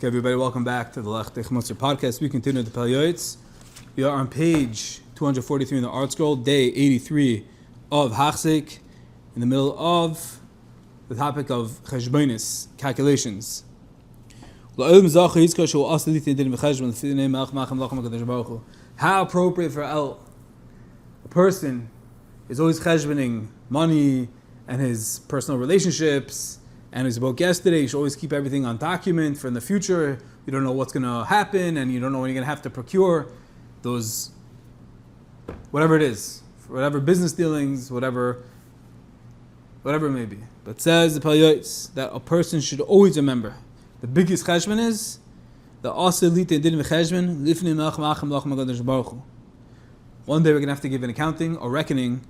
Okay, everybody, welcome back to the Lcholei podcast. We continue the Pele Yoeitz. We are on page 243 in the Art Scroll, day 83 of Hachzik, in the middle of the topic of cheshbonis, calculations. How appropriate for a person is always cheshboning money and his personal relationships. And we spoke yesterday, you should always keep everything on document for in the future. You don't know what's going to happen, and you don't know when you're going to have to procure those, whatever it is, whatever business dealings, whatever it may be. But says the Pele Yoeitz that a person should always remember the biggest cheshbon is the aselite din v'cheshbon lifnei melech ma'achem lachem hakadosh baruch hu. One day we're going to have to give an accounting or reckoning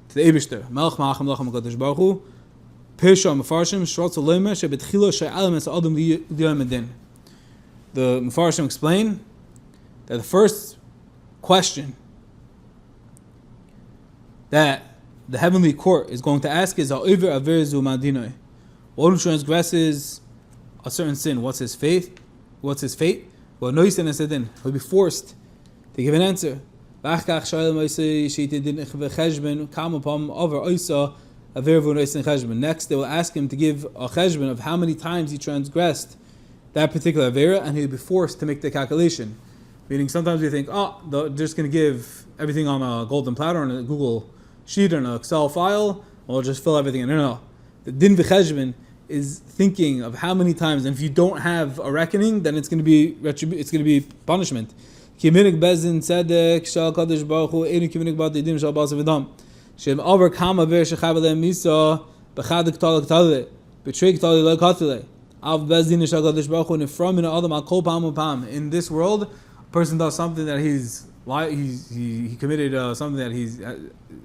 to the Eibishter. Melech ma'achem lachem hakadosh baruch hu. The Mefarshim explain that the first question that the heavenly court is going to ask is one who transgresses a certain sin, what's his fate? Well, he'll be forced to give an answer. Next, they will ask him to give a cheshbon of how many times he transgressed that particular avera, and he'll be forced to make the calculation. Meaning, sometimes we think, they're just going to give everything on a golden platter, on a Google sheet, or an Excel file, or we'll just fill everything in. No. The din v'cheshbon is thinking of how many times, and if you don't have a reckoning, then it's going to be punishment. Kiminik bezin tzedek shal kadosh baruch hu enu kiminik bad didim shal basa v'dam. Shem over kama ver shechavale misa b'chad k'tal betray k'tal Lcholei av bezdin shal kadosh baruch hu nefram min adam al kol pam upam. In this world, a person does something that he committed something that he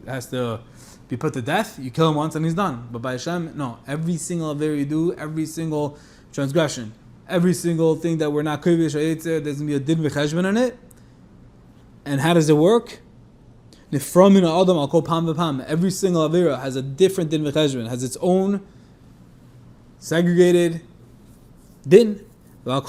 has to be put to death. You kill him once and he's done. But by Hashem, no. Every single aver you do, every single transgression, every single thing that we're not kovish or Yoeitz, there's going to be a din v'cheshbon in it. And how does it work? Every single avera has a different din v'cheshbon, has its own segregated din. You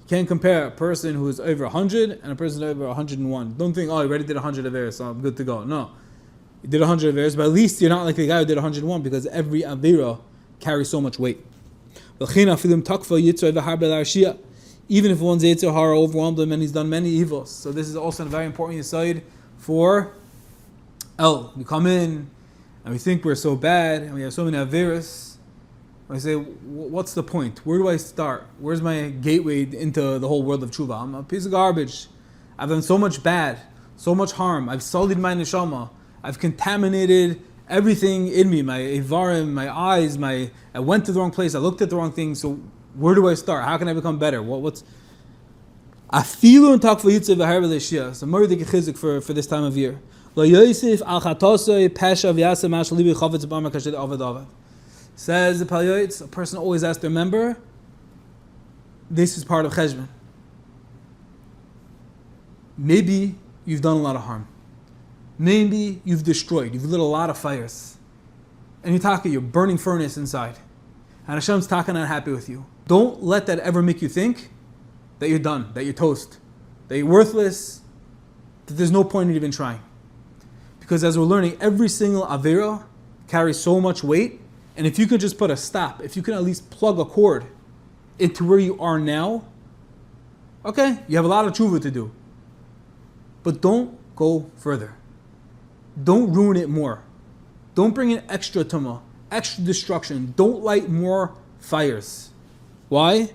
can't compare a person who is over 100 and a person over 101. Don't think, he already did 100 averas, so I'm good to go. No. You did 100 averas, but at least you're not like the guy who did 101, because every avera carries so much weight. Even if one's Yisroel overwhelmed him and he's done many evils. So this is also a very important aside for we come in and we think we're so bad and we have so many averas. I say, what's the point? Where do I start? Where's my gateway into the whole world of tshuva? I'm a piece of garbage. I've done so much bad, so much harm. I've sullied my neshama. I've contaminated everything in me, my ivarim, my eyes, I went to the wrong place, I looked at the wrong thing, so where do I start? How can I become better? What's afilu and tak for yitzay v'har v'leishia. So more the chizik for this time of year. Lo yosef al chatosay pesha v'yaseh mash libi chavetz b'amar kashed avad avad. Says the Pele Yoeitz, a person always has to remember, this is part of cheshbon. Maybe you've done a lot of harm. Maybe you've destroyed, you've lit a lot of fires. And you're burning furnace inside. And Hashem's not happy with you. Don't let that ever make you think that you're done, that you're toast, that you're worthless, that there's no point in even trying. Because as we're learning, every single avera carries so much weight, and if you could just put a stop, if you can at least plug a cord into where you are now, okay, you have a lot of tshuva to do. But don't go further. Don't ruin it more. Don't bring in extra tumah, extra destruction. Don't light more fires. Why?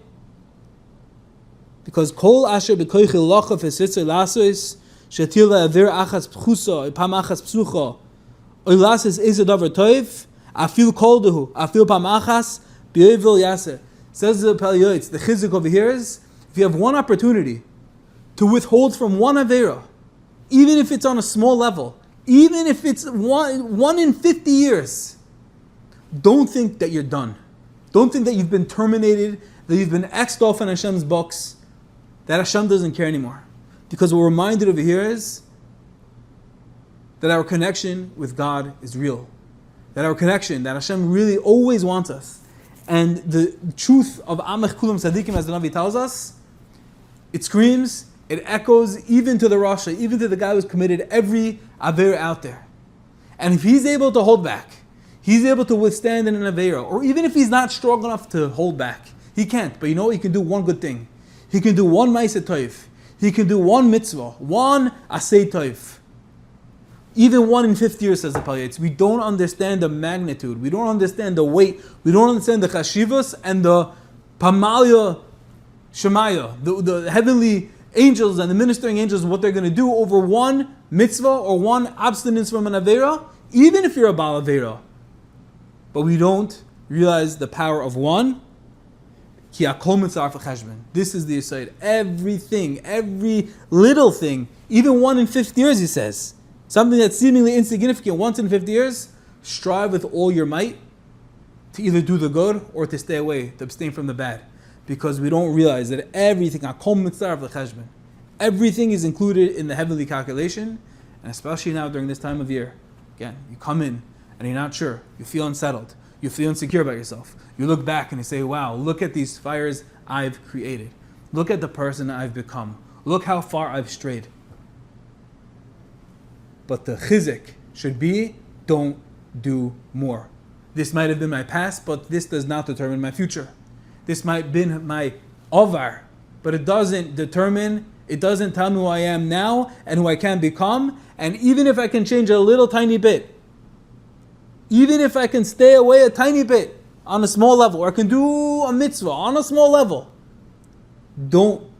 Because kol asher b'koichi lachav esitzei lasos shetil la'aver achas pchusa pam achas psucha oy lasos eze davar toiv afil kol dehu afil pam achas b'yevil yaseh. Says the Pele Yoeitz, the chizik over here is, if you have one opportunity to withhold from one avera, even if it's on a small level, even if it's one in 50 years, don't think that you're done. Don't think that you've been terminated, that you've been X'd off in Hashem's books, that Hashem doesn't care anymore. Because what we're reminded over here is that our connection with God is real. that our connection, that Hashem really always wants us. And the truth of Amech Kulam Sadikim, as the Navi tells us, it screams, it echoes even to the Rasha, even to the guy who's committed every Aveira out there. And if he's able to hold back, he's able to withstand in an Aveira, or even if he's not strong enough to hold back, he can't. But you know what? He can do one good thing. He can do one Ma'aseh Toiv. He can do one mitzvah, one Asay Toiv. Even 1 in 50 years, says the Yoeitz. We don't understand the magnitude. We don't understand the weight. We don't understand the chashivas and the pamalia shemaya, the heavenly angels and the ministering angels, what they're going to do over one mitzvah or one abstinence from an avera, even if you're a Baal avera. But we don't realize the power of one. Ki hakol mitzvah v'cheshbon. This is the aside. Everything, every little thing, even 1 in 50 years, he says. Something that's seemingly insignificant, once in 50 years, strive with all your might to either do the good or to stay away, to abstain from the bad. Because we don't realize that everything is included in the heavenly calculation, and especially now during this time of year. Again, you come in and you're not sure, you feel unsettled, you feel insecure about yourself. You look back and you say, wow, look at these fires I've created. Look at the person I've become. Look how far I've strayed. But the chizik should be, don't do more. This might have been my past, but this does not determine my future. This might have been my avar, but it doesn't determine, it doesn't tell me who I am now and who I can become. And even if I can change a little tiny bit, even if I can stay away a tiny bit on a small level, or I can do a mitzvah on a small level, don't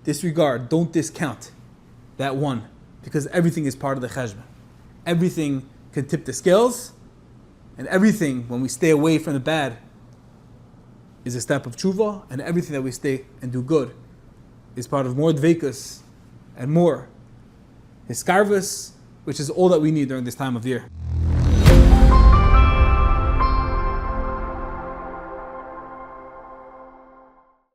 disregard, don't discount that one. Because everything is part of the cheshbon. Everything can tip the scales, and everything, when we stay away from the bad, is a step of tshuva, and everything that we stay and do good is part of more dveikus and more hiskarvus, which is all that we need during this time of year.